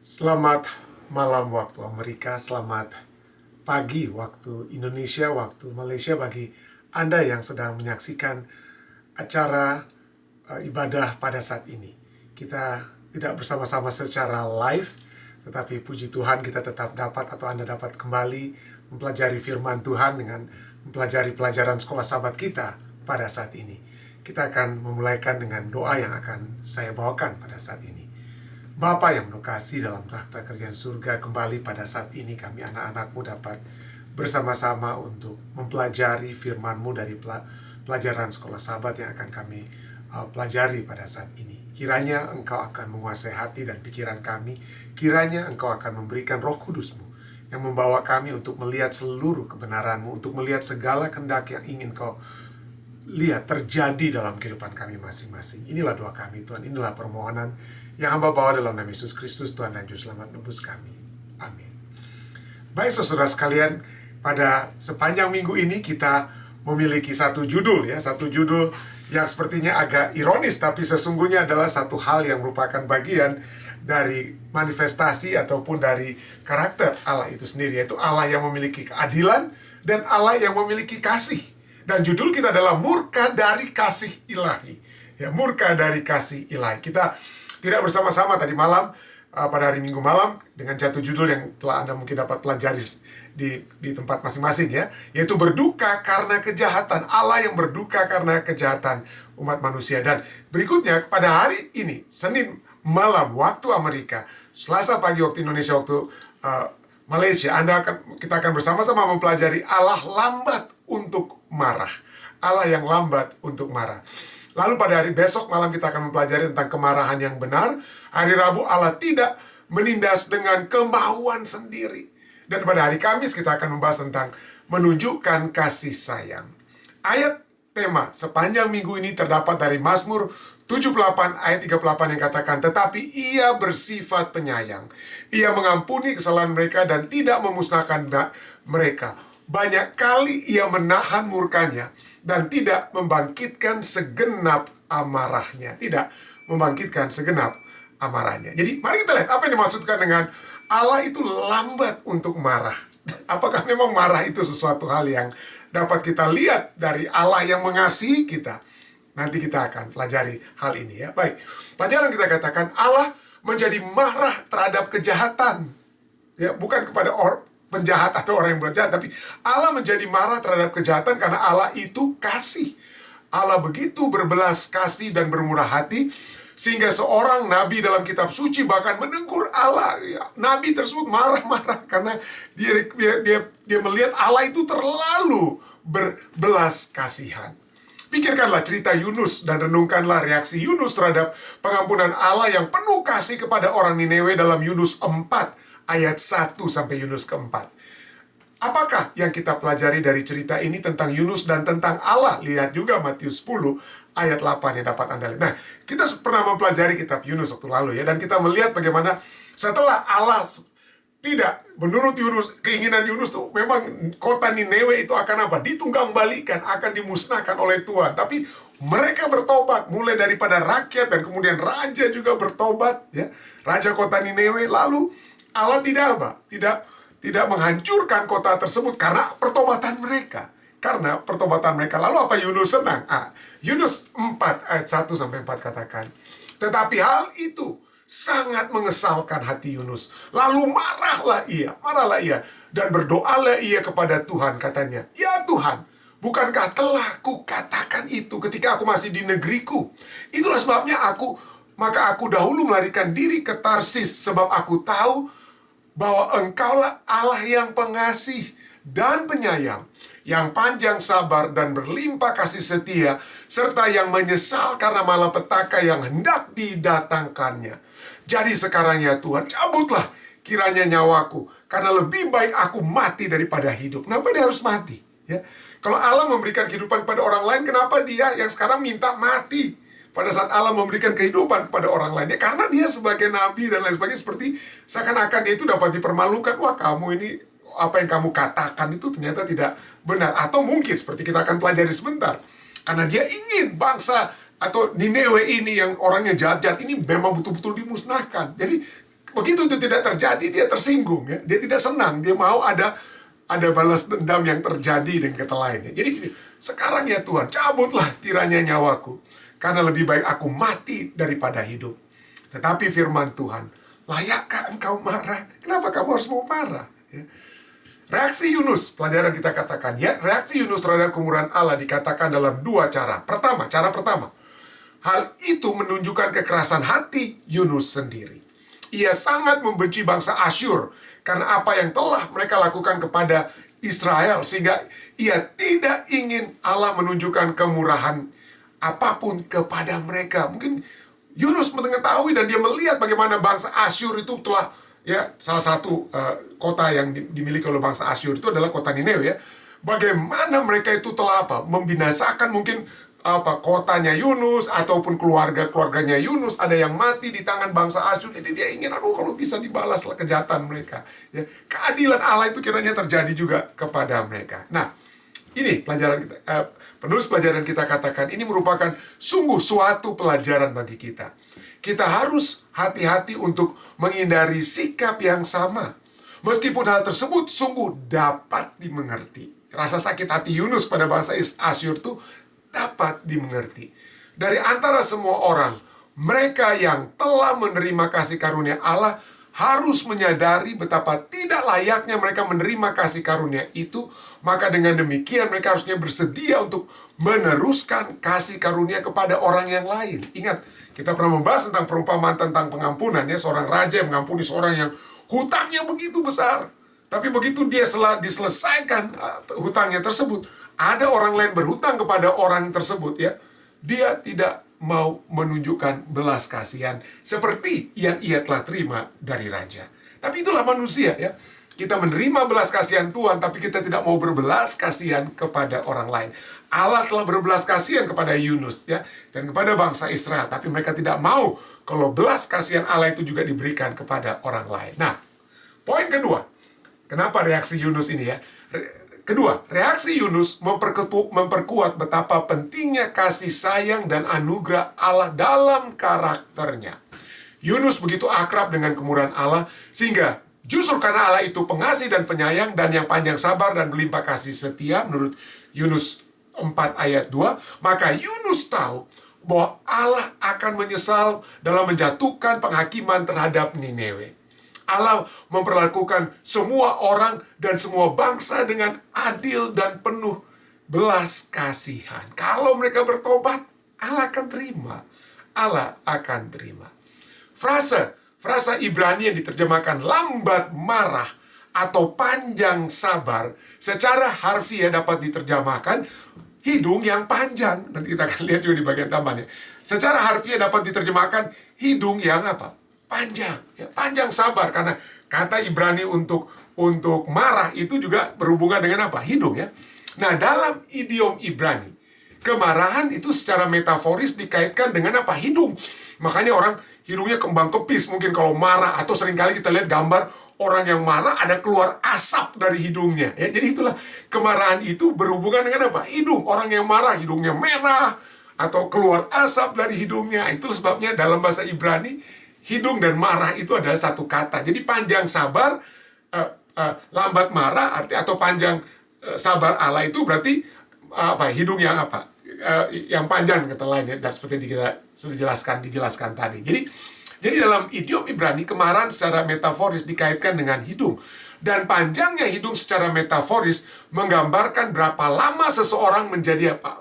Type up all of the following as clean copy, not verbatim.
Selamat malam waktu Amerika, selamat pagi waktu Indonesia, waktu Malaysia bagi Anda yang sedang menyaksikan acara ibadah pada saat ini. Kita tidak bersama-sama secara live, tetapi puji Tuhan kita tetap dapat atau Anda dapat kembali mempelajari firman Tuhan dengan mempelajari pelajaran sekolah sahabat kita pada saat ini. Kita akan memulaikan dengan doa yang akan saya bawakan pada saat ini. Bapa yang penuh kasih dalam takhta kerajaan surga, kembali pada saat ini kami anak-anakmu dapat bersama-sama untuk mempelajari firman-Mu dari pelajaran sekolah sahabat yang akan kami pelajari pada saat ini. Kiranya Engkau akan menguasai hati dan pikiran kami. Kiranya Engkau akan memberikan Roh Kudus-Mu yang membawa kami untuk melihat seluruh kebenaran-Mu, untuk melihat segala kehendak yang ingin Kau lihat terjadi dalam kehidupan kami masing-masing. Inilah doa kami Tuhan, inilah permohonan yang hamba bawa dalam nama Yesus Kristus, Tuhan dan Juru Selamat nebus kami. Amin. Baik saudara sekalian, pada sepanjang minggu ini kita memiliki satu judul yang sepertinya agak ironis, tapi sesungguhnya adalah satu hal yang merupakan bagian dari manifestasi ataupun dari karakter Allah itu sendiri, yaitu Allah yang memiliki keadilan dan Allah yang memiliki kasih. Dan judul kita adalah murka dari kasih ilahi. Ya, murka dari kasih ilahi. Kita tidak bersama-sama tadi malam, pada hari Minggu malam, dengan jatuh judul yang telah Anda mungkin dapat pelajari di tempat masing-masing ya, yaitu berduka karena kejahatan. Allah yang berduka karena kejahatan umat manusia. Dan berikutnya, pada hari ini, Senin malam waktu Amerika, Selasa pagi waktu Indonesia, waktu Malaysia, kita akan bersama-sama mempelajari Allah lambat untuk marah. Allah yang lambat untuk marah. Lalu pada hari besok malam kita akan mempelajari tentang kemarahan yang benar. Hari Rabu Allah tidak menindas dengan kemauan sendiri. Dan pada hari Kamis kita akan membahas tentang menunjukkan kasih sayang. Ayat tema sepanjang minggu ini terdapat dari Mazmur 78 ayat 38 yang katakan, tetapi ia bersifat penyayang. Ia mengampuni kesalahan mereka dan tidak memusnahkan mereka. Banyak kali ia menahan murkanya dan tidak membangkitkan segenap amarahnya. Tidak membangkitkan segenap amarahnya. Jadi mari kita lihat apa yang dimaksudkan dengan Allah itu lambat untuk marah. Apakah memang marah itu sesuatu hal yang dapat kita lihat dari Allah yang mengasihi kita? Nanti kita akan pelajari hal ini ya. Baik, pelajaran kita katakan Allah menjadi marah terhadap kejahatan. Ya, bukan kepada penjahat atau orang yang berjahat, tapi Allah menjadi marah terhadap kejahatan karena Allah itu kasih. Allah begitu berbelas kasih dan bermurah hati sehingga seorang nabi dalam kitab suci bahkan menegur Allah. Ya, nabi tersebut marah-marah karena dia melihat Allah itu terlalu berbelas kasihan. Pikirkanlah cerita Yunus dan renungkanlah reaksi Yunus terhadap pengampunan Allah yang penuh kasih kepada orang Niniwe dalam Yunus 4 ayat 1 sampai Yunus ke-4. Apakah yang kita pelajari dari cerita ini tentang Yunus dan tentang Allah? Lihat juga Matius 10 ayat 8 yang dapat Anda lihat. Nah, kita pernah mempelajari kitab Yunus waktu lalu ya, dan kita melihat bagaimana setelah Allah tidak, menurut Yunus, keinginan Yunus tuh memang kota Niniwe itu akan apa? Ditunggangbalikan, akan dimusnahkan oleh Tuhan. Tapi mereka bertobat, mulai daripada rakyat dan kemudian raja juga bertobat ya. Raja kota Niniwe. Lalu Allah tidak apa? Tidak menghancurkan kota tersebut karena pertobatan mereka. Karena pertobatan mereka. Lalu apa Yunus senang? Yunus 4 ayat 1 sampai 4 katakan, tetapi hal itu sangat mengesalkan hati Yunus. Lalu marahlah ia dan berdoalah ia kepada Tuhan, katanya, ya Tuhan, bukankah telah kukatakan itu ketika aku masih di negeriku? Itulah sebabnya maka aku dahulu melarikan diri ke Tarsis, sebab aku tahu bahwa Engkaulah Allah yang pengasih dan penyayang, yang panjang sabar dan berlimpah kasih setia, serta yang menyesal karena malapetaka yang hendak didatangkannya. Jadi sekarang ya Tuhan, cabutlah kiranya nyawaku, karena lebih baik aku mati daripada hidup. Kenapa dia harus mati? Ya, kalau Allah memberikan kehidupan pada orang lain, kenapa dia yang sekarang minta mati? Pada saat Allah memberikan kehidupan kepada orang lain, ya karena dia sebagai nabi dan lain sebagainya, seperti seakan-akan dia itu dapat dipermalukan. Wah, kamu ini, apa yang kamu katakan itu ternyata tidak benar. Atau mungkin seperti kita akan pelajari sebentar, karena dia ingin bangsa atau Niniwe ini yang orangnya jahat-jahat ini memang betul-betul dimusnahkan. Jadi Begitu itu tidak terjadi, dia tersinggung ya. Dia tidak senang, dia mau ada balas dendam yang terjadi dengan kata lainnya. Jadi sekarang ya Tuhan, cabutlah kiranya nyawaku, karena lebih baik aku mati daripada hidup. Tetapi firman Tuhan, layakkah engkau marah? Kenapa kamu harus mau marah? Ya. Reaksi Yunus, pelajaran kita katakan, ya, reaksi Yunus terhadap kemurahan Allah dikatakan dalam dua cara. Cara pertama, hal itu menunjukkan kekerasan hati Yunus sendiri. Ia sangat membenci bangsa Asyur karena apa yang telah mereka lakukan kepada Israel, sehingga ia tidak ingin Allah menunjukkan kemurahan apapun kepada mereka. Mungkin Yunus mengetahui dan dia melihat bagaimana bangsa Asyur itu telah, ya, salah satu kota yang dimiliki oleh bangsa Asyur itu adalah kota Niniwe, ya. Bagaimana mereka itu telah membinasakan mungkin kotanya Yunus ataupun keluarganya Yunus, ada yang mati di tangan bangsa Asyur. Jadi dia ingin, kalau bisa dibalaslah kejahatan mereka. Ya, keadilan Allah itu kiranya terjadi juga kepada mereka. Nah, ini pelajaran kita. Penulis pelajaran kita katakan ini merupakan sungguh suatu pelajaran bagi kita. Kita harus hati-hati untuk menghindari sikap yang sama, meskipun hal tersebut sungguh dapat dimengerti. Rasa sakit hati Yunus pada bangsa Asyur itu dapat dimengerti. Dari antara semua orang, mereka yang telah menerima kasih karunia Allah harus menyadari betapa tidak layaknya mereka menerima kasih karunia itu. Maka dengan demikian mereka harusnya bersedia untuk meneruskan kasih karunia kepada orang yang lain. Ingat, kita pernah membahas tentang perumpamaan tentang pengampunan, ya. Seorang raja yang mengampuni seorang yang hutangnya begitu besar. Tapi begitu dia diselesaikan hutangnya tersebut, ada orang lain berhutang kepada orang tersebut, ya. Dia tidak mau menunjukkan belas kasihan seperti yang ia telah terima dari raja. Tapi itulah manusia, ya. Kita menerima belas kasihan Tuhan, tapi kita tidak mau berbelas kasihan kepada orang lain. Allah telah berbelas kasihan kepada Yunus, ya, dan kepada bangsa Israel, tapi mereka tidak mau kalau belas kasihan Allah itu juga diberikan kepada orang lain. Nah, poin kedua, kenapa reaksi Yunus ini, ya? Kedua, reaksi Yunus memperkuat betapa pentingnya kasih sayang dan anugerah Allah dalam karakternya. Yunus begitu akrab dengan kemurahan Allah, sehingga justru karena Allah itu pengasih dan penyayang dan yang panjang sabar dan berlimpah kasih setia, menurut Yunus 4 ayat 2, maka Yunus tahu bahwa Allah akan menyesal dalam menjatuhkan penghakiman terhadap Niniwe. Allah memperlakukan semua orang dan semua bangsa dengan adil dan penuh belas kasihan. Kalau mereka bertobat, Allah akan terima. Allah akan terima. Frasa Ibrani yang diterjemahkan lambat marah atau panjang sabar, secara harfiah dapat diterjemahkan hidung yang panjang. Nanti kita akan lihat juga di bagian tambahnya. Secara harfiah dapat diterjemahkan hidung yang panjang, ya, panjang sabar, karena kata Ibrani untuk marah itu juga berhubungan dengan hidung, ya. Nah, dalam idiom Ibrani, kemarahan itu secara metaforis dikaitkan dengan hidung. Makanya orang hidungnya kembang kepis mungkin kalau marah, atau seringkali kita lihat gambar orang yang marah ada keluar asap dari hidungnya, ya. Jadi itulah kemarahan itu berhubungan dengan hidung. Orang yang marah hidungnya merah atau keluar asap dari hidungnya. Itulah sebabnya dalam bahasa Ibrani hidung dan marah itu adalah satu kata. Jadi panjang sabar, lambat marah atau panjang sabar Allah itu berarti hidung yang yang panjang kata lainnya, dan seperti kita sudah dijelaskan tadi. Jadi dalam idiom Ibrani, kemarahan secara metaforis dikaitkan dengan hidung, dan panjangnya hidung secara metaforis menggambarkan berapa lama seseorang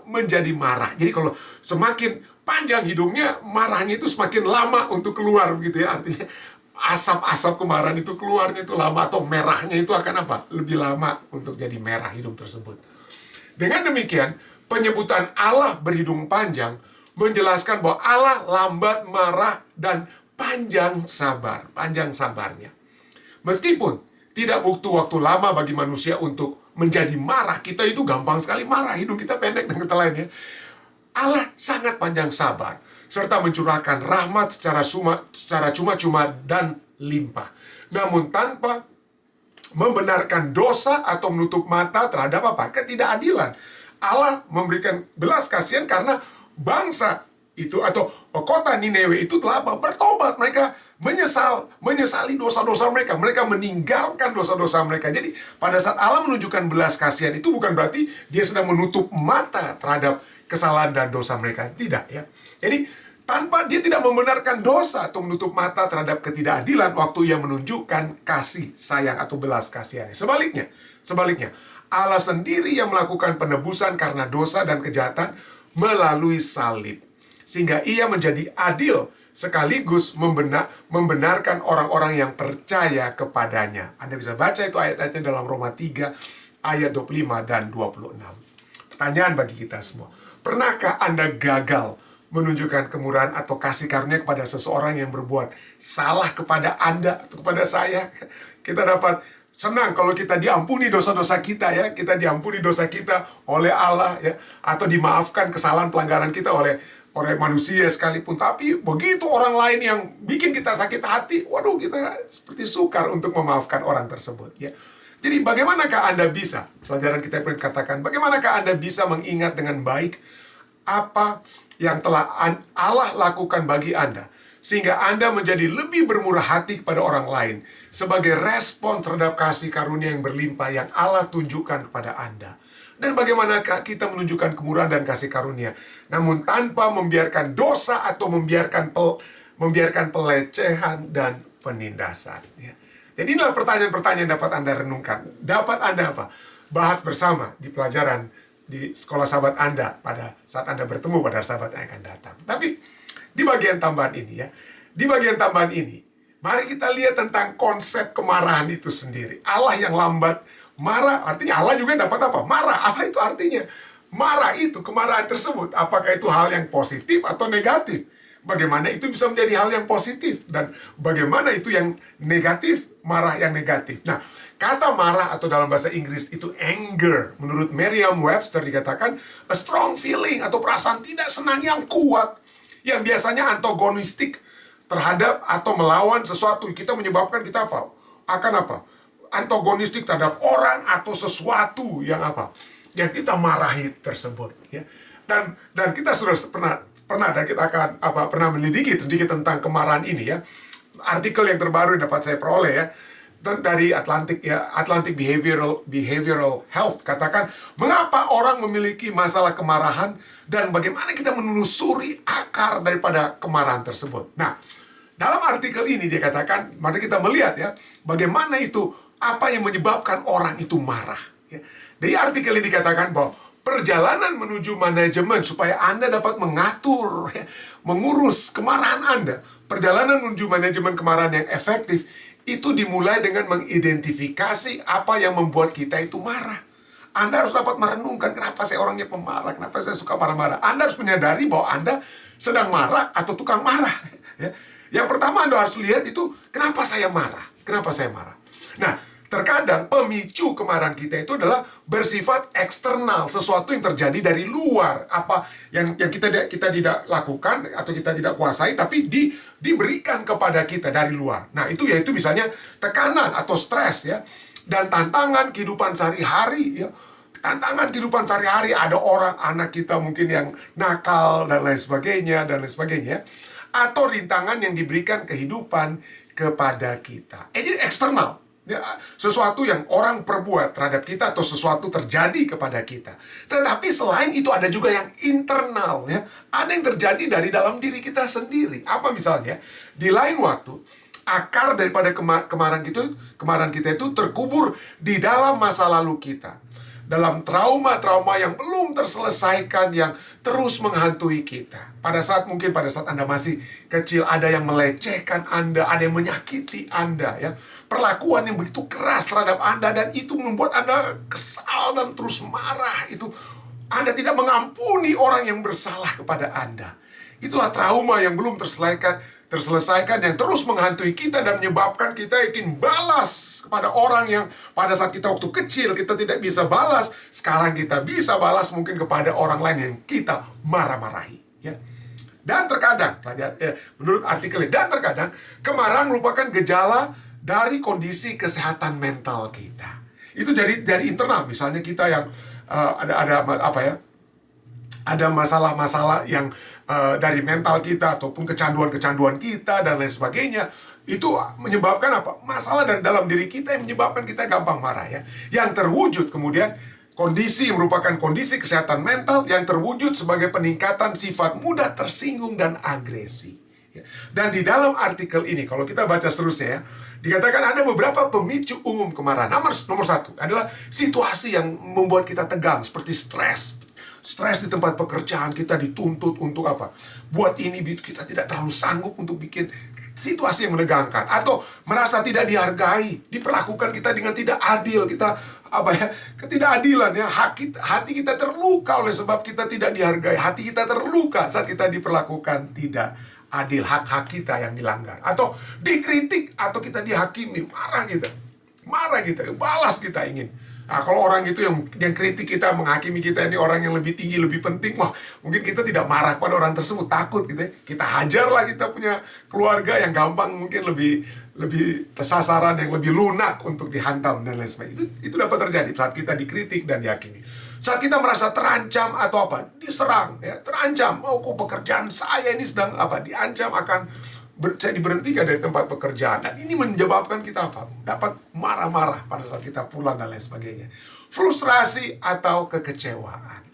menjadi marah. Jadi kalau semakin panjang hidungnya, marahnya itu semakin lama untuk keluar, begitu, ya. Artinya asap-asap kemarahan itu keluarnya itu lama, atau merahnya itu akan lebih lama untuk jadi merah hidung tersebut. Dengan demikian, penyebutan Allah berhidung panjang menjelaskan bahwa Allah lambat marah dan panjang sabarnya. Meskipun tidak butuh waktu lama bagi manusia untuk menjadi marah, kita itu gampang sekali marah, hidung kita pendek dan kata lainnya. Allah sangat panjang sabar, serta mencurahkan rahmat secara cuma-cuma dan limpah. Namun tanpa membenarkan dosa atau menutup mata terhadap ketidakadilan. Allah memberikan belas kasihan karena bangsa itu atau kota Niniwe itu telah bertobat. menyesali dosa-dosa mereka. Mereka meninggalkan dosa-dosa mereka. Jadi pada saat Allah menunjukkan belas kasihan itu bukan berarti dia sedang menutup mata terhadap kesalahan dan dosa mereka. Tidak, ya. Jadi tanpa dia tidak membenarkan dosa atau menutup mata terhadap ketidakadilan waktu ia menunjukkan kasih sayang atau belas kasihannya. Sebaliknya, Allah sendiri yang melakukan penebusan karena dosa dan kejahatan melalui salib. Sehingga ia menjadi adil sekaligus membenarkan orang-orang yang percaya kepadanya. Anda bisa baca itu ayat-ayatnya dalam Roma 3 ayat 25 dan 26. Pertanyaan bagi kita semua. Pernahkah Anda gagal menunjukkan kemurahan atau kasih karunia kepada seseorang yang berbuat salah kepada Anda atau kepada saya? Kita dapat senang kalau kita diampuni dosa-dosa kita, ya. Kita diampuni dosa kita oleh Allah, ya, atau dimaafkan kesalahan pelanggaran kita oleh manusia sekalipun. Tapi begitu orang lain yang bikin kita sakit hati, waduh, kita seperti sukar untuk memaafkan orang tersebut, ya. Jadi bagaimanakah Anda bisa, pelajaran kita pernah katakan, bagaimanakah Anda bisa mengingat dengan baik apa yang telah Allah lakukan bagi Anda, sehingga Anda menjadi lebih bermurah hati kepada orang lain sebagai respon terhadap kasih karunia yang berlimpah yang Allah tunjukkan kepada Anda. Dan bagaimanakah kita menunjukkan kemurahan dan kasih karunia, namun tanpa membiarkan dosa atau membiarkan pelecehan dan penindasan, ya. Jadi inilah pertanyaan-pertanyaan yang dapat Anda renungkan. Dapat Anda apa? Bahas bersama di pelajaran di sekolah sahabat Anda pada saat Anda bertemu pada sahabat yang akan datang. Tapi di bagian tambahan ini, ya, di bagian tambahan ini, mari kita lihat tentang konsep kemarahan itu sendiri. Allah yang lambat marah, artinya Allah juga dapat apa? Marah. Apa itu artinya? Marah itu, kemarahan tersebut, apakah itu hal yang positif atau negatif? Bagaimana itu bisa menjadi hal yang positif? Dan bagaimana itu yang negatif, marah yang negatif? Nah, kata marah atau dalam bahasa Inggris itu anger. Menurut Merriam-Webster dikatakan a strong feeling atau perasaan tidak senang yang kuat, yang biasanya antagonistik terhadap atau melawan sesuatu. Kita menyebabkan kita apa? Akan apa? Antagonistik terhadap orang atau sesuatu yang apa? Yang kita marahi tersebut, ya. Dan kita sudah pernah dan kita akan pernah menyelidiki sedikit tentang kemarahan ini, ya. Artikel yang terbaru yang dapat saya peroleh, ya, dari Atlantic Behavioral Health katakan mengapa orang memiliki masalah kemarahan dan bagaimana kita menelusuri akar daripada kemarahan tersebut. Nah, dalam artikel ini dia katakan, mari kita melihat, ya, bagaimana itu, apa yang menyebabkan orang itu marah, ya. Di artikel ini dikatakan bahwa perjalanan menuju manajemen supaya Anda dapat mengatur, ya, mengurus kemarahan Anda, perjalanan menuju manajemen kemarahan yang efektif itu dimulai dengan mengidentifikasi apa yang membuat kita itu marah. Anda harus dapat merenungkan, kenapa saya orangnya pemarah, kenapa saya suka marah-marah. Anda harus menyadari bahwa Anda sedang marah atau tukang marah, ya. Yang pertama Anda harus lihat itu, kenapa saya marah? Kenapa saya marah? Nah, terkadang pemicu kemarahan kita itu adalah bersifat eksternal, sesuatu yang terjadi dari luar, apa yang kita tidak lakukan atau kita tidak kuasai, tapi diberikan kepada kita dari luar. Nah, itu yaitu misalnya tekanan atau stres, ya, dan tantangan kehidupan sehari-hari, ya. Tantangan kehidupan sehari-hari, ada orang anak kita mungkin yang nakal dan lain sebagainya, atau rintangan yang diberikan kehidupan kepada kita. Jadi eksternal, ya, sesuatu yang orang perbuat terhadap kita atau sesuatu terjadi kepada kita. Tetapi selain itu ada juga yang internal, ya. Ada yang terjadi dari dalam diri kita sendiri. Apa misalnya? Di lain waktu, akar daripada kemarahan kita itu terkubur di dalam masa lalu kita. Dalam trauma-trauma yang belum terselesaikan, yang terus menghantui kita. Pada saat Anda masih kecil, ada yang melecehkan Anda, ada yang menyakiti Anda, ya. Perlakuan yang begitu keras terhadap Anda, dan itu membuat Anda kesal dan terus marah. Itu Anda tidak mengampuni orang yang bersalah kepada Anda. Itulah trauma yang belum terselesaikan yang terus menghantui kita dan menyebabkan kita ingin balas kepada orang yang pada saat kita waktu kecil kita tidak bisa balas. Sekarang kita bisa balas mungkin kepada orang lain yang kita marah-marahi, ya. Dan terkadang, menurut artikel ini, dan terkadang kemarahan merupakan gejala dari kondisi kesehatan mental kita. Itu dari internal. Misalnya kita yang ada masalah-masalah yang dari mental kita ataupun kecanduan-kecanduan kita dan lain sebagainya, itu menyebabkan apa? Masalah dari dalam diri kita yang menyebabkan kita gampang marah ya. Yang terwujud kemudian kondisi merupakan kondisi kesehatan mental yang terwujud sebagai peningkatan sifat mudah tersinggung dan agresi. Ya. Dan di dalam artikel ini, kalau kita baca seterusnya ya, dikatakan ada beberapa pemicu umum kemarahan. Nomor satu adalah situasi yang membuat kita tegang, seperti stres. Stres di tempat pekerjaan, kita dituntut untuk apa? Buat ini, kita tidak terlalu sanggup untuk bikin situasi yang menegangkan. Atau merasa tidak dihargai, diperlakukan kita dengan tidak adil. Kita, ketidakadilan ya. Hati kita terluka oleh sebab kita tidak dihargai. Hati kita terluka saat kita diperlakukan tidak adil. Hak-hak kita yang dilanggar. Atau dikritik, atau kita dihakimi. Marah kita, balas kita ingin. Nah, kalau orang itu yang kritik kita, menghakimi kita, ini orang yang lebih tinggi, lebih penting, wah, mungkin kita tidak marah pada orang tersebut, takut gitu ya. Kita hajarlah, kita punya keluarga yang gampang, mungkin lebih tersasaran, yang lebih lunak untuk dihantam dan lain sebagainya. Itu dapat terjadi saat kita dikritik dan dihakimi. Saat kita merasa terancam atau apa, diserang, ya, terancam, kok pekerjaan saya ini sedang diancam akan saya diberhentikan dari tempat pekerjaan. Dan ini menyebabkan kita dapat marah-marah pada saat kita pulang dan lain sebagainya. Frustrasi atau kekecewaan.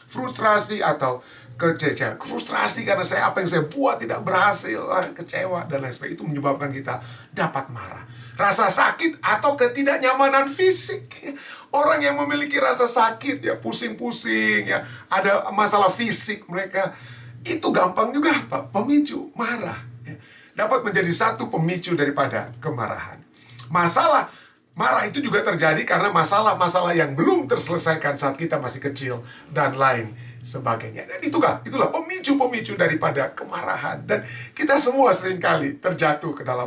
Frustrasi atau kekecewaan. Frustrasi karena apa yang saya buat tidak berhasil, kecewa dan lain sebagainya. Itu menyebabkan kita dapat marah. Rasa sakit atau ketidaknyamanan fisik. Orang yang memiliki rasa sakit, ya pusing-pusing, ya ada masalah fisik mereka, itu gampang juga pemicu marah. Dapat menjadi satu pemicu daripada kemarahan. Marah itu juga terjadi karena masalah-masalah yang belum terselesaikan saat kita masih kecil dan lain sebagainya. Dan itulah pemicu-pemicu daripada kemarahan. Dan kita semua seringkali terjatuh ke dalam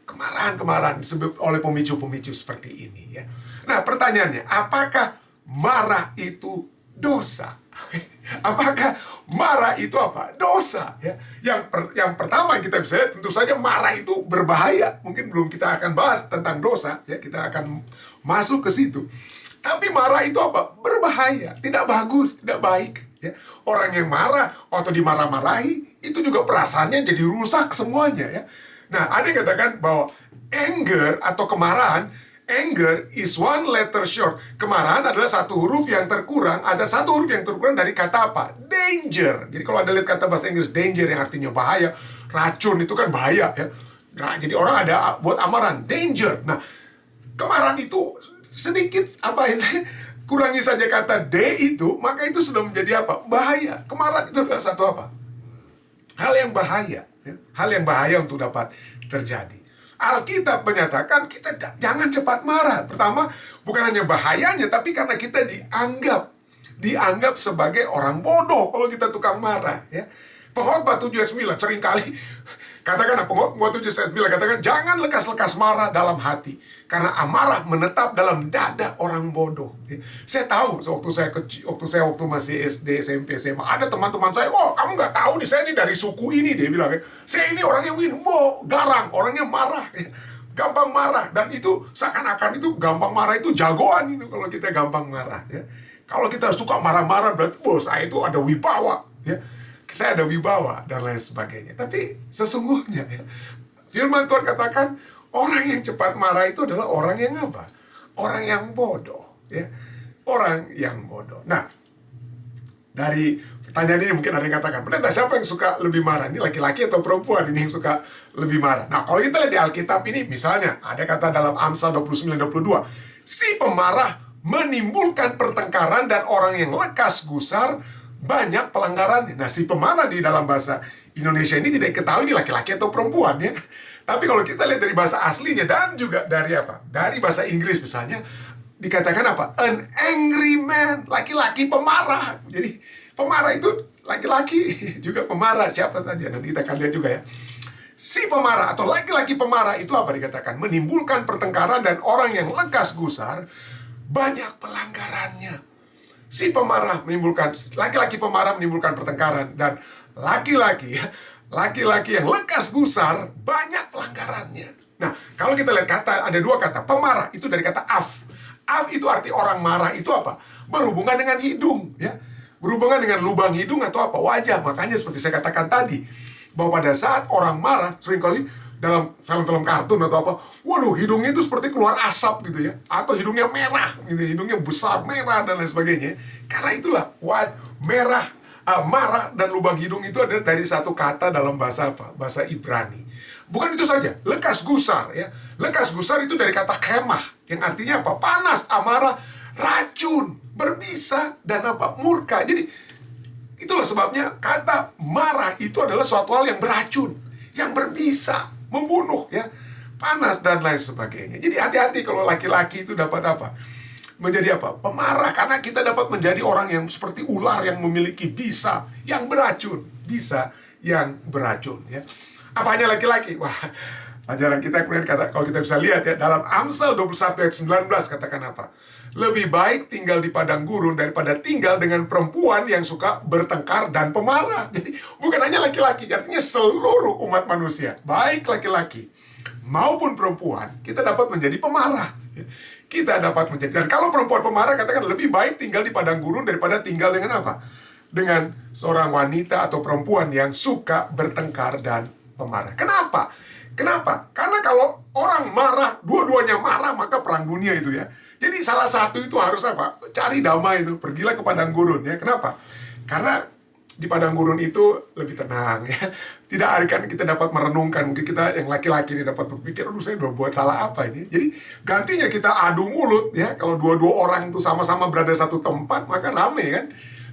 kemarahan-kemarahan disebut oleh pemicu-pemicu seperti ini ya. Nah, pertanyaannya, apakah marah itu dosa? Apakah marah itu dosa ya? Yang pertama yang kita bisa lihat, tentu saja marah itu berbahaya. Mungkin belum kita akan bahas tentang dosa ya, kita akan masuk ke situ. Tapi marah itu berbahaya, tidak bagus, tidak baik ya. Orang yang marah atau dimarah-marahi itu juga perasaannya jadi rusak semuanya ya. Nah, ada yang katakan bahwa anger atau kemarahan, anger is one letter short. Kemarahan adalah satu huruf yang terkurang. Ada satu huruf yang terkurang dari kata apa? Danger. Jadi kalau Anda lihat kata bahasa Inggris danger yang artinya bahaya, racun itu kan bahaya ya. Nah, jadi orang ada buat amaran danger. Nah, kemarahan itu sedikit kurangi saja kata D itu, maka itu sudah menjadi bahaya. Kemarahan itu adalah satu hal yang bahaya ya. Hal yang bahaya untuk dapat terjadi. Alkitab menyatakan kita jangan cepat marah. Pertama, bukan hanya bahayanya, tapi karena kita dianggap sebagai orang bodoh kalau kita tukang marah ya. Pengkhotbah 7 ayat 9 seringkali katakan, Pengkhotbah 7 ayat 9 katakan, jangan lekas-lekas marah dalam hati, karena amarah menetap dalam dada orang bodoh. Saya tahu waktu masih SD, SMP, SMA, ada teman-teman saya, kamu nggak tahu nih, saya ini dari suku ini, dia bilang, saya ini orang yang garang, orangnya marah, gampang marah, dan itu seakan-akan itu gampang marah itu jagoan itu kalau kita gampang marah ya. Kalau kita suka marah-marah berarti saya itu ada wibawa ya. Saya ada wibawa dan lain sebagainya. Tapi sesungguhnya ya, firman Tuhan katakan orang yang cepat marah itu adalah orang yang orang yang bodoh ya. Orang yang bodoh. Nah, dari pertanyaan ini mungkin ada yang katakan, pendeta, siapa yang suka lebih marah? Ini laki-laki atau perempuan ini yang suka lebih marah? Nah, kalau kita lihat di Alkitab ini, misalnya ada kata dalam Amsal 29:22, si pemarah menimbulkan pertengkaran dan orang yang lekas gusar banyak pelanggarannya. Nah, si pemarah di dalam bahasa Indonesia ini tidak ketahui ini laki-laki atau perempuan ya. Tapi kalau kita lihat dari bahasa aslinya dan juga dari dari bahasa Inggris misalnya, dikatakan an angry man, laki-laki pemarah. Jadi pemarah itu laki-laki juga pemarah, siapa saja nanti kita akan lihat juga ya. Si pemarah atau laki-laki pemarah itu dikatakan? Menimbulkan pertengkaran dan orang yang lekas gusar banyak pelanggarannya. Si pemarah laki-laki pemarah menimbulkan pertengkaran, dan laki-laki yang lekas gusar banyak pelanggarannya. Nah, kalau kita lihat ada dua kata. Pemarah itu dari kata af. Af itu arti orang marah itu berhubungan dengan hidung ya. Berhubungan dengan lubang hidung atau apa? Wajah. Makanya seperti saya katakan tadi, bahwa pada saat orang marah, seringkali dalam film-film kartun atau apa, waduh, hidungnya itu seperti keluar asap gitu ya, atau hidungnya merah gitu, hidungnya besar, merah, dan lain sebagainya. Karena itulah, marah dan lubang hidung itu ada dari satu kata dalam bahasa apa? Bahasa Ibrani. Bukan itu saja, lekas gusar ya. Lekas gusar itu dari kata kemah, yang artinya apa? Panas, amarah, racun, berbisa, dan apa? Murka. Jadi itulah sebabnya kata marah itu adalah suatu hal yang beracun, yang berbisa, membunuh ya, panas dan lain sebagainya. Jadi hati-hati kalau laki-laki itu dapat apa? Menjadi apa? Pemarah, karena kita dapat menjadi orang yang seperti ular yang memiliki bisa yang beracun, bisa yang beracun ya. Apa hanya laki-laki? Wah, ajaran kita kemudian kata, kalau kita bisa lihat ya, dalam Amsal 21 ayat 19 katakan apa? Lebih baik tinggal di padang gurun daripada tinggal dengan perempuan yang suka bertengkar dan pemarah. Jadi bukan hanya laki-laki, artinya seluruh umat manusia, baik laki-laki maupun perempuan, kita dapat menjadi pemarah. Kita dapat menjadi, dan kalau perempuan pemarah, katakan lebih baik tinggal di padang gurun daripada tinggal dengan apa? Dengan seorang wanita atau perempuan yang suka bertengkar dan pemarah. Kenapa? Kenapa? Karena kalau orang marah, dua-duanya marah, maka perang dunia itu ya. Jadi salah satu itu harus apa? Cari damai itu, pergilah ke padang gurun ya. Kenapa? Karena di padang gurun itu lebih tenang ya. Tidak akan kita dapat merenungkan. Mungkin kita yang laki-laki ini dapat berpikir, aduh saya udah buat salah apa ini. Jadi gantinya kita adu mulut ya. Kalau dua-dua orang itu sama-sama berada di satu tempat, maka rame kan.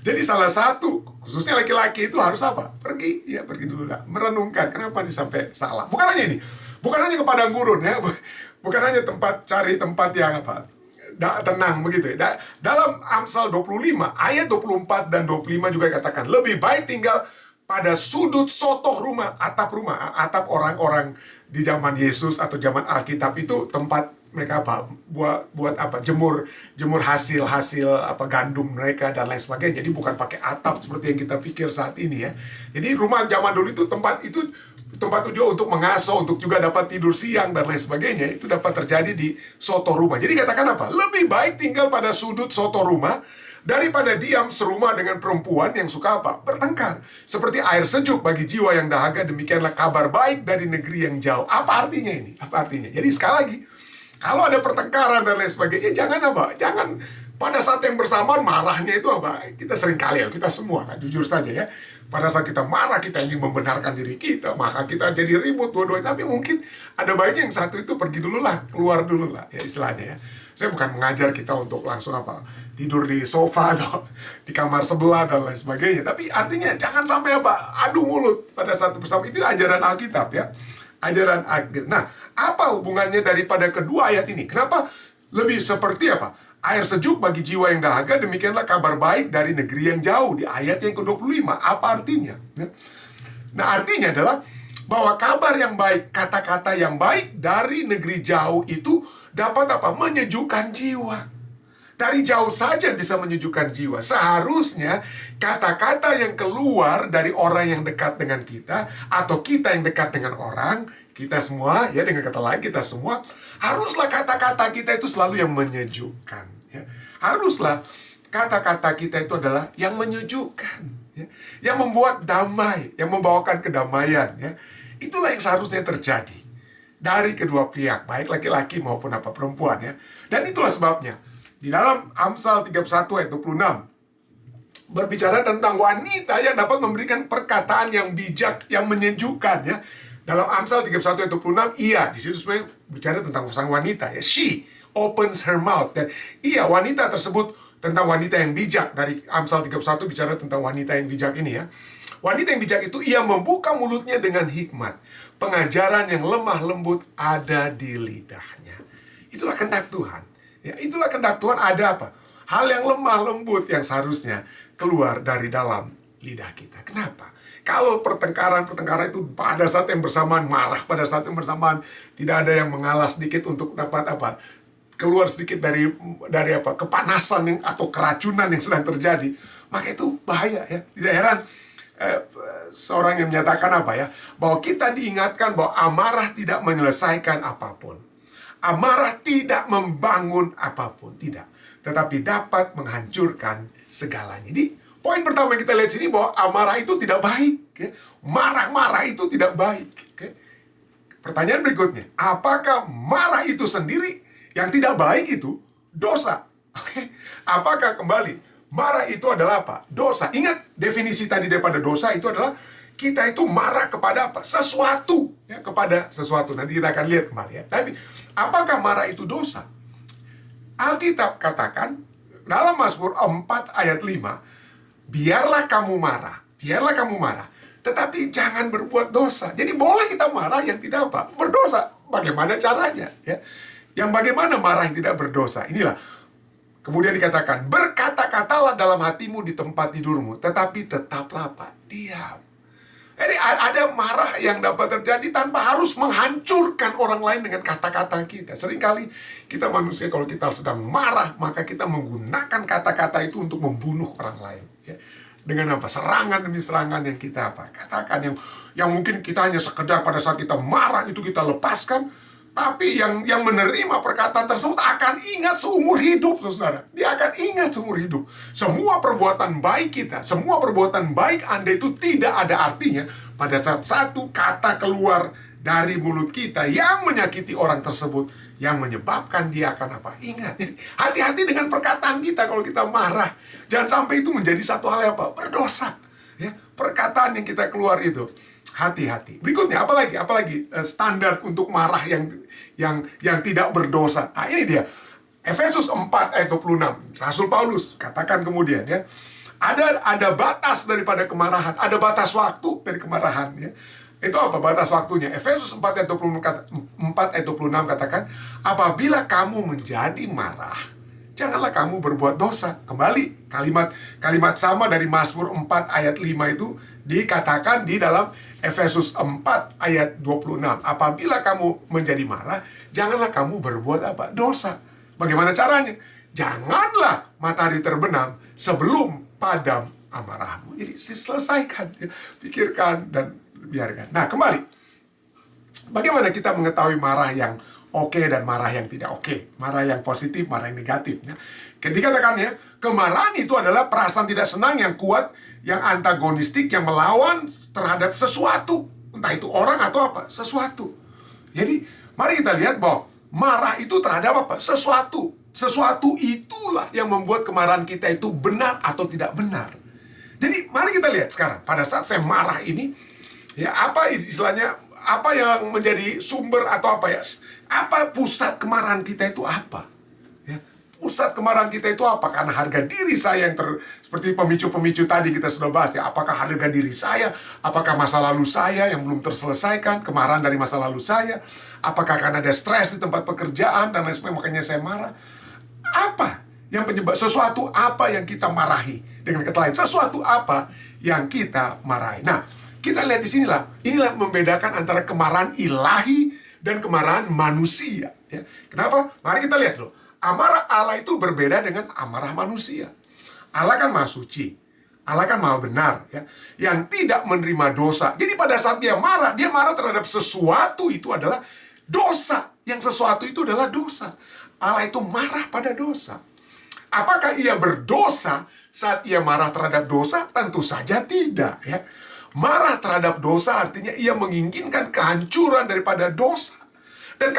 Jadi salah satu, khususnya laki-laki itu harus apa? Pergi dulu lah, merenungkan kenapa ini sampai salah. Bukan hanya ini, bukan hanya ke padang gurun ya, bukan hanya cari tempat yang apa? Tenang begitu ya. Dalam Amsal 25 ayat 24 dan 25 juga katakan, lebih baik tinggal pada sudut sotoh rumah, atap orang-orang di zaman Yesus atau zaman Alkitab itu tempat mereka apa? Buat apa? Jemur hasil apa gandum mereka dan lain sebagainya. Jadi bukan pakai atap seperti yang kita pikir saat ini ya. Jadi rumah zaman dulu itu tempat juga untuk mengasuh, untuk juga dapat tidur siang dan lain sebagainya. Itu dapat terjadi di soto rumah. Jadi katakan apa? Lebih baik tinggal pada sudut soto rumah daripada diam serumah dengan perempuan yang suka apa? Bertengkar. Seperti air sejuk bagi jiwa yang dahaga, demikianlah kabar baik dari negeri yang jauh. Apa artinya ini? Apa artinya? Jadi sekali lagi, kalau ada pertengkaran dan lain sebagainya, jangan apa? Jangan pada saat yang bersamaan marahnya itu apa? Kita sering kali ya, kita semua kan, jujur saja ya. Pada saat kita marah, kita ingin membenarkan diri kita, maka kita jadi ribut dua-duanya. Tapi mungkin ada baiknya yang satu itu pergi dulu lah, keluar dulu lah, ya istilahnya ya. Saya bukan mengajar kita untuk langsung apa? Tidur di sofa atau di kamar sebelah dan lain sebagainya. Tapi artinya jangan sampai apa? Adu mulut pada saat bersama. Itu ajaran Alkitab ya. Ajaran Alkitab. Nah, apa hubungannya daripada kedua ayat ini? Kenapa lebih seperti apa? Air sejuk bagi jiwa yang dahaga, demikianlah kabar baik dari negeri yang jauh. Di ayat yang ke-25, apa artinya? Nah, artinya adalah bahwa kabar yang baik, kata-kata yang baik dari negeri jauh itu dapat apa? Menyejukkan jiwa. Dari jauh saja bisa menyejukkan jiwa. Seharusnya kata-kata yang keluar dari orang yang dekat dengan kita, atau kita yang dekat dengan orang, kita semua, ya dengan kata lain kita semua, haruslah kata-kata kita itu selalu yang menyejukkan ya. Haruslah kata-kata kita itu adalah yang menyejukkan ya. Yang membuat damai, yang membawakan kedamaian ya. Itulah yang seharusnya terjadi dari kedua pihak, baik laki-laki maupun apa perempuan ya. Dan itulah sebabnya di dalam Amsal 31 ayat 26 berbicara tentang wanita yang dapat memberikan perkataan yang bijak, yang menyejukkan ya. Dalam Amsal 31 ayat 26, di situ sebenarnya bicara tentang sang wanita ya. She opens her mouth. Dan wanita tersebut tentang wanita yang bijak. Dari Amsal 31 bicara tentang wanita yang bijak ini ya. Wanita yang bijak itu, ia membuka mulutnya dengan hikmat. Pengajaran yang lemah lembut ada di lidahnya. Itulah kehendak Tuhan. Ya, itulah kehendak Tuhan, ada apa? Hal yang lemah lembut yang seharusnya keluar dari dalam lidah kita. Kenapa? Kalau pertengkaran itu pada saat yang bersamaan marah, pada saat yang bersamaan tidak ada yang mengalah sedikit untuk dapat apa? Keluar sedikit dari apa? Kepanasan yang, atau keracunan yang sedang terjadi, maka itu bahaya ya. Tidak heran seorang yang menyatakan apa ya? Bahwa kita diingatkan bahwa amarah tidak menyelesaikan apapun. Amarah tidak membangun apapun, tidak. Tetapi dapat menghancurkan segalanya. Jadi poin pertama yang kita lihat sini bahwa amarah itu tidak baik. Marah-marah itu tidak baik. Pertanyaan berikutnya, apakah marah itu sendiri yang tidak baik itu dosa? Apakah kembali marah itu adalah apa? Dosa. Ingat definisi tadi daripada dosa itu adalah kita itu marah kepada apa? Sesuatu, ya, kepada sesuatu. Nanti kita akan lihat kembali, ya. Tapi apakah marah itu dosa? Alkitab katakan dalam Mazmur 4 ayat 5, biarlah kamu marah, tetapi jangan berbuat dosa. Jadi boleh kita marah yang tidak apa? Berdosa. Bagaimana caranya? Ya. Yang bagaimana marah yang tidak berdosa? Inilah. Kemudian dikatakan, berkata-katalah dalam hatimu di tempat tidurmu, tetapi tetaplah apa? Diam. Jadi ada marah yang dapat terjadi tanpa harus menghancurkan orang lain dengan kata-kata kita. Seringkali kita manusia kalau kita sedang marah, maka kita menggunakan kata-kata itu untuk membunuh orang lain. Ya. Dengan apa? Serangan demi serangan yang kita apa? Katakan yang mungkin kita hanya sekedar pada saat kita marah itu kita lepaskan. Tapi yang menerima perkataan tersebut akan ingat seumur hidup, saudara. Dia akan ingat seumur hidup. Semua perbuatan baik kita, semua perbuatan baik Anda itu tidak ada artinya pada saat satu kata keluar dari mulut kita yang menyakiti orang tersebut, yang menyebabkan dia akan apa? Ingat. Jadi hati-hati dengan perkataan kita kalau kita marah. Jangan sampai itu menjadi satu hal yang apa? Berdosa. Ya, perkataan yang kita keluar itu. Hati-hati. Berikutnya apalagi standar untuk marah yang tidak berdosa. Nah, ini dia. Efesus 4 ayat 26. Rasul Paulus katakan kemudian, ya. Ada batas daripada kemarahan, ada batas waktu dari kemarahan, ya. Itu apa batas waktunya? Efesus 4 ayat 26 katakan, apabila kamu menjadi marah, janganlah kamu berbuat dosa. Kembali kalimat sama dari Mazmur 4 ayat 5 itu dikatakan di dalam Efesus 4 ayat 26. Apabila kamu menjadi marah, janganlah kamu berbuat apa? Dosa. Bagaimana caranya? Janganlah matahari terbenam sebelum padam amarahmu. Jadi selesaikan, ya. Pikirkan dan biarkan. Nah, kembali. Bagaimana kita mengetahui marah yang oke dan marah yang tidak oke? Marah yang positif, marah yang negatif, ya. Dikatakan, ya, kemarahan itu adalah perasaan tidak senang yang kuat, yang antagonistik, yang melawan terhadap sesuatu. Entah itu orang atau apa, sesuatu. Jadi, mari kita lihat bahwa marah itu terhadap apa? Sesuatu. Sesuatu itulah yang membuat kemarahan kita itu benar atau tidak benar. Jadi, mari kita lihat sekarang. Pada saat saya marah ini, ya, apa istilahnya, apa yang menjadi sumber atau apa, ya? Apa pusat kemarahan kita itu apa? Pusat kemarahan kita itu apa? Karena harga diri saya yang seperti pemicu-pemicu tadi kita sudah bahas, ya. Apakah harga diri saya? Apakah masa lalu saya yang belum terselesaikan? Kemarahan dari masa lalu saya? Apakah karena ada stres di tempat pekerjaan dan lain sebagainya makanya saya marah? Apa yang penyebab? Sesuatu apa yang kita marahi? Dengan kata lain, sesuatu apa yang kita marahi? Nah, kita lihat di sinilah. Inilah membedakan antara kemarahan ilahi dan kemarahan manusia, ya. Kenapa? Mari kita lihat loh. Amarah Allah itu berbeda dengan amarah manusia. Allah kan maha suci. Allah kan maha benar, ya, yang tidak menerima dosa. Jadi pada saat dia marah terhadap sesuatu itu adalah dosa. Yang sesuatu itu adalah dosa. Allah itu marah pada dosa. Apakah ia berdosa saat ia marah terhadap dosa? Tentu saja tidak, ya. Marah terhadap dosa artinya ia menginginkan kehancuran daripada dosa. Dan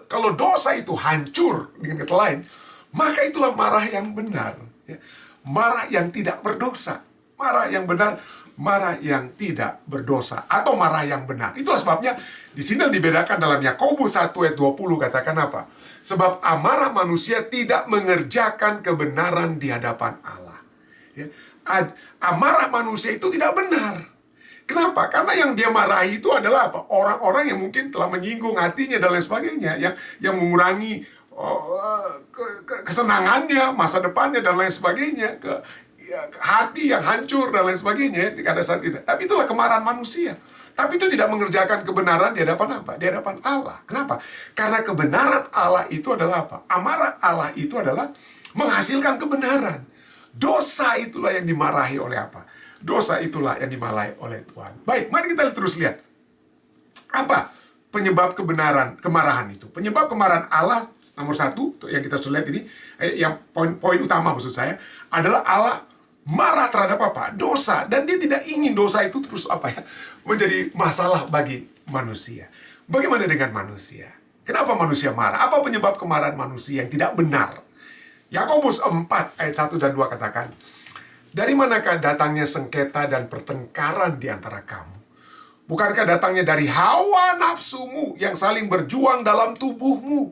kalau dosa itu hancur, dengan kata lain, maka itulah marah yang benar, ya. Marah yang tidak berdosa. Marah yang benar, marah yang tidak berdosa, atau marah yang benar. Itulah sebabnya di sini dibedakan dalam Yakobus 1 ayat 20 katakan apa? Sebab amarah manusia tidak mengerjakan kebenaran di hadapan Allah, ya. Amarah manusia itu tidak benar. Kenapa? Karena yang dia marahi itu adalah apa? Orang-orang yang mungkin telah menyinggung hatinya dan lain sebagainya, yang mengurangi kesenangannya, masa depannya dan lain sebagainya, hati yang hancur dan lain sebagainya pada saat itu. Tapi itulah kemarahan manusia. Tapi itu tidak mengerjakan kebenaran di hadapan apa? Di hadapan Allah. Kenapa? Karena kebenaran Allah itu adalah apa? Amarah Allah itu adalah menghasilkan kebenaran. Dosa itulah yang dimarahi oleh apa? Dosa itulah yang dimarahi oleh Tuhan. Baik, mari kita terus lihat. Apa penyebab kemarahan itu? Penyebab kemarahan Allah nomor satu yang kita sudah lihat ini, yang poin utama maksud saya adalah Allah marah terhadap apa? Dosa. Dan dia tidak ingin dosa itu terus menjadi masalah bagi manusia. Bagaimana dengan manusia? Kenapa manusia marah? Apa penyebab kemarahan manusia yang tidak benar? Yakobus 4 ayat 1 dan 2 katakan, dari manakah datangnya sengketa dan pertengkaran di antara kamu? Bukankah datangnya dari hawa nafsumu yang saling berjuang dalam tubuhmu?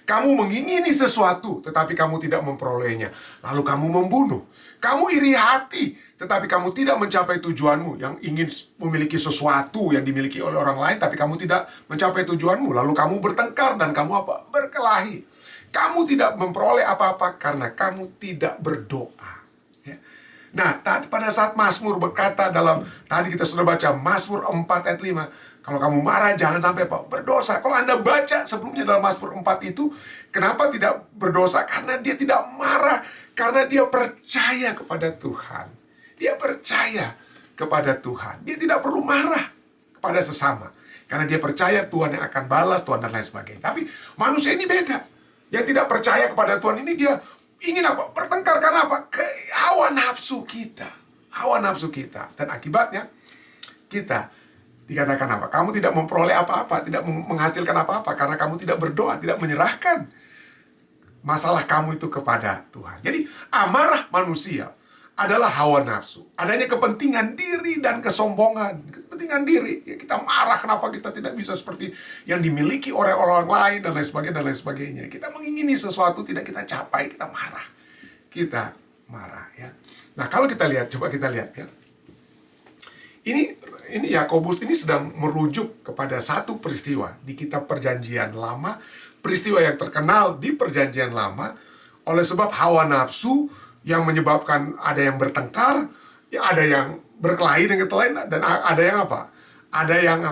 Kamu mengingini sesuatu, tetapi kamu tidak memperolehnya. Lalu kamu membunuh. Kamu iri hati, tetapi kamu tidak mencapai tujuanmu. Yang ingin memiliki sesuatu yang dimiliki oleh orang lain, tapi kamu tidak mencapai tujuanmu. Lalu kamu bertengkar dan kamu berkelahi. Kamu tidak memperoleh apa-apa karena kamu tidak berdoa. Nah, pada saat Mazmur berkata tadi kita sudah baca Mazmur 4 ayat 5, kalau kamu marah jangan sampai berdosa. Kalau Anda baca sebelumnya dalam Mazmur 4 itu, kenapa tidak berdosa? Karena dia tidak marah, karena dia percaya kepada Tuhan. Dia percaya kepada Tuhan. Dia tidak perlu marah kepada sesama, karena dia percaya Tuhan yang akan balas, Tuhan dan lain sebagainya. Tapi manusia ini beda. Yang tidak percaya kepada Tuhan ini dia ingin bertengkar karena hawa nafsu kita. Hawa nafsu kita. Dan akibatnya kita dikatakan kamu tidak memperoleh apa-apa, tidak menghasilkan apa-apa karena kamu tidak berdoa, tidak menyerahkan masalah kamu itu kepada Tuhan. Jadi amarah manusia adalah hawa nafsu. Adanya kepentingan diri dan kesombongan. Kepentingan diri. Ya, kita marah kenapa kita tidak bisa seperti yang dimiliki oleh orang lain dan lain sebagainya dan lain sebagainya. Kita mengingini sesuatu tidak kita capai, kita marah. Kita marah ya. Nah, kalau kita lihat, coba kita lihat ya. Ini Yakobus ini sedang merujuk kepada satu peristiwa di kitab Perjanjian Lama, peristiwa yang terkenal di Perjanjian Lama oleh sebab hawa nafsu yang menyebabkan ada yang bertengkar, ya ada yang berkelahi dengan yang lain, dan ada yang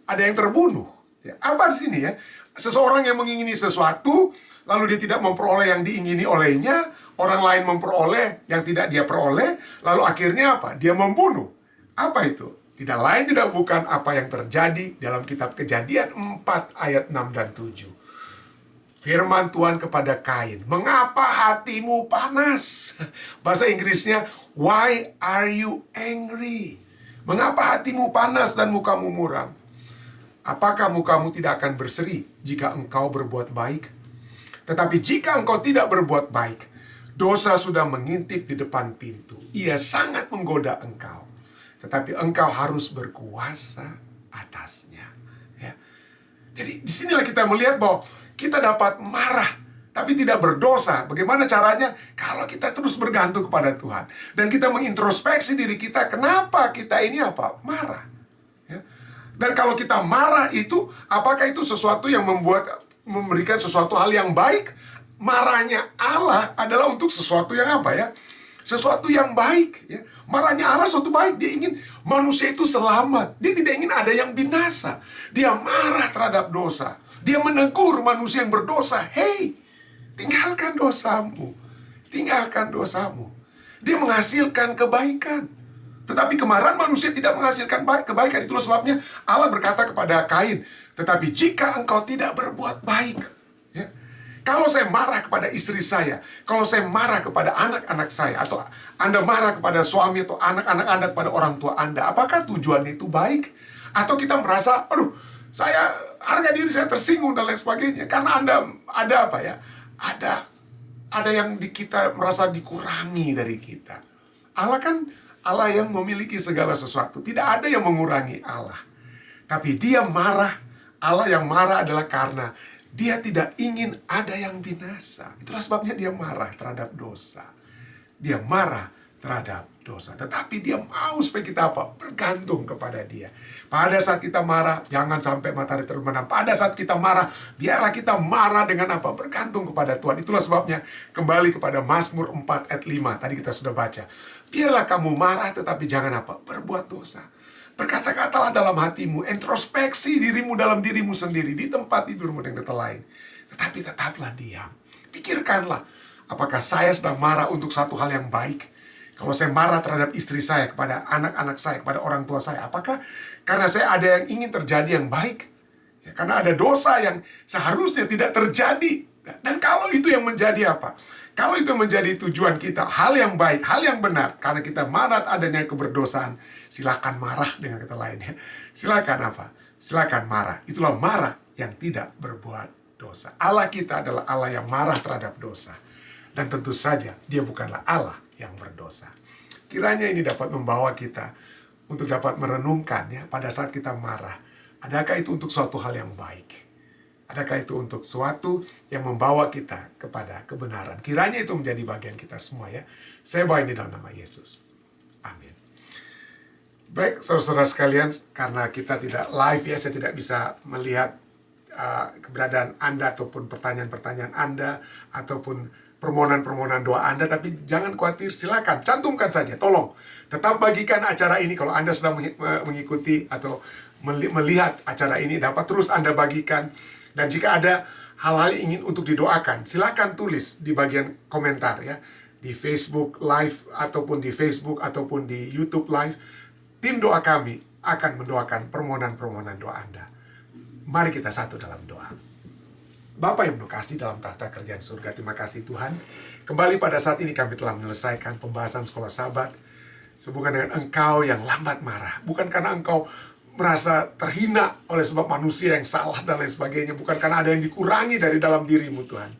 Ada yang terbunuh. Ya, apa di sini ya? Seseorang yang mengingini sesuatu, lalu dia tidak memperoleh yang diingini olehnya, orang lain memperoleh yang tidak dia peroleh, lalu akhirnya Dia membunuh. Apa itu? Tidak lain tidak bukan apa yang terjadi dalam kitab Kejadian 4 ayat 6 dan 7. Firman Tuhan kepada Kain, mengapa hatimu panas? Bahasa Inggrisnya, why are you angry? Mengapa hatimu panas dan mukamu muram? Apakah mukamu tidak akan berseri jika engkau berbuat baik? Tetapi jika engkau tidak berbuat baik, dosa sudah mengintip di depan pintu. Ia sangat menggoda engkau. Tetapi engkau harus berkuasa atasnya. Ya. Jadi disinilah kita melihat bahwa kita dapat marah, tapi tidak berdosa. Bagaimana caranya? Kalau kita terus bergantung kepada Tuhan. Dan kita mengintrospeksi diri kita, kenapa kita ini marah. Ya. Dan kalau kita marah itu, apakah itu sesuatu yang memberikan sesuatu hal yang baik? Marahnya Allah adalah untuk sesuatu yang sesuatu yang baik. Ya. Marahnya Allah sesuatu baik. Dia ingin manusia itu selamat. Dia tidak ingin ada yang binasa. Dia marah terhadap dosa. Dia menegur manusia yang berdosa. Hei, tinggalkan dosamu. Tinggalkan dosamu. Dia menghasilkan kebaikan. Tetapi kemarahan manusia tidak menghasilkan kebaikan. Itulah sebabnya Allah berkata kepada Kain, tetapi jika engkau tidak berbuat baik. Ya, kalau saya marah kepada istri saya, kalau saya marah kepada anak-anak saya, atau Anda marah kepada suami atau anak-anak Anda kepada orang tua Anda, apakah tujuannya itu baik? Atau kita merasa, harga diri saya tersinggung dan lain sebagainya. Karena Anda ada yang kita merasa dikurangi dari kita. Allah kan Allah yang memiliki segala sesuatu. Tidak ada yang mengurangi Allah. Tapi dia marah. Allah yang marah adalah karena dia tidak ingin ada yang binasa. Itulah sebabnya dia marah terhadap dosa. Dia marah terhadap dosa. Tetapi dia mau supaya kita bergantung kepada dia. Pada saat kita marah, jangan sampai matahari terbenam. Pada saat kita marah, biarlah kita marah dengan bergantung kepada Tuhan. Itulah sebabnya kembali kepada Mazmur 4 ayat 5. Tadi kita sudah baca. Biarlah kamu marah tetapi jangan berbuat dosa. Berkata-katalah dalam hatimu, introspeksi dirimu dalam dirimu sendiri, di tempat tidurmu dan tempat lain. Tetapi tetaplah diam. Pikirkanlah, apakah saya sedang marah untuk satu hal yang baik? Kalau saya marah terhadap istri saya, kepada anak-anak saya, kepada orang tua saya, apakah karena saya ada yang ingin terjadi yang baik? Ya, karena ada dosa yang seharusnya tidak terjadi. Dan kalau itu yang menjadi Kalau itu menjadi tujuan kita, hal yang baik, hal yang benar, karena kita marah adanya keberdosaan, silakan marah dengan kata lainnya. Silakan apa? Silakan marah. Itulah marah yang tidak berbuat dosa. Allah kita adalah Allah yang marah terhadap dosa. Dan tentu saja dia bukanlah Allah yang berdosa. Kiranya ini dapat membawa kita untuk dapat merenungkan ya pada saat kita marah. Adakah itu untuk suatu hal yang baik? Adakah itu untuk suatu yang membawa kita kepada kebenaran? Kiranya itu menjadi bagian kita semua ya. Saya bawa ini dalam nama Yesus. Amin. Baik, saudara-saudara sekalian, karena kita tidak live ya, saya tidak bisa melihat keberadaan Anda ataupun pertanyaan-pertanyaan Anda ataupun permohonan-permohonan doa Anda, tapi jangan khawatir, silakan cantumkan saja, tolong. Tetap bagikan acara ini kalau Anda sedang mengikuti atau melihat acara ini, dapat terus Anda bagikan. Dan jika ada hal-hal yang ingin untuk didoakan, silakan tulis di bagian komentar ya. Di Facebook Live, ataupun di Facebook, ataupun di YouTube Live. Tim doa kami akan mendoakan permohonan-permohonan doa Anda. Mari kita satu dalam doa. Bapa yang penuh kasih dalam tahta kerajaan surga, terima kasih Tuhan. Kembali pada saat ini kami telah menyelesaikan pembahasan sekolah Sabat sehubungan dengan Engkau yang lambat marah. Bukan karena Engkau merasa terhina oleh sebab manusia yang salah dan lain sebagainya. Bukan karena ada yang dikurangi dari dalam dirimu Tuhan.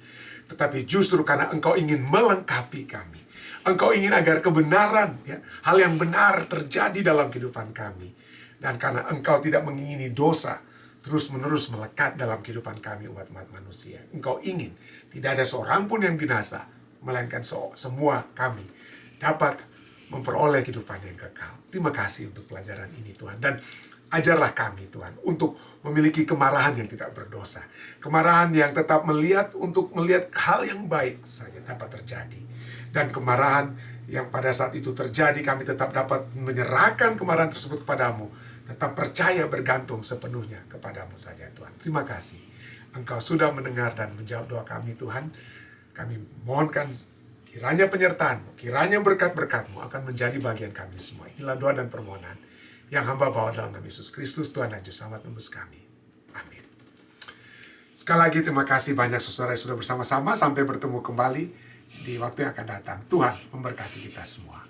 Tetapi justru karena Engkau ingin melengkapi kami. Engkau ingin agar kebenaran, ya, hal yang benar terjadi dalam kehidupan kami. Dan karena Engkau tidak mengingini dosa terus-menerus melekat dalam kehidupan kami umat-umat manusia. Engkau ingin tidak ada seorang pun yang binasa, melainkan semua kami dapat memperoleh kehidupan yang kekal. Terima kasih untuk pelajaran ini Tuhan. Dan ajarlah kami Tuhan untuk memiliki kemarahan yang tidak berdosa. Kemarahan yang tetap melihat hal yang baik saja dapat terjadi. Dan kemarahan yang pada saat itu terjadi kami tetap dapat menyerahkan kemarahan tersebut kepadamu. Tetap percaya bergantung sepenuhnya kepadamu saja Tuhan. Terima kasih. Engkau sudah mendengar dan menjawab doa kami Tuhan. Kami mohonkan kiranya penyertaan-Mu, kiranya berkat-berkat-Mu akan menjadi bagian kami semua. Inilah doa dan permohonan yang hamba bawa dalam nama Yesus Kristus, Tuhan dan Juru Selamat menebus kami. Amin. Sekali lagi terima kasih banyak saudara yang sudah bersama-sama. Sampai bertemu kembali di waktu yang akan datang. Tuhan memberkati kita semua.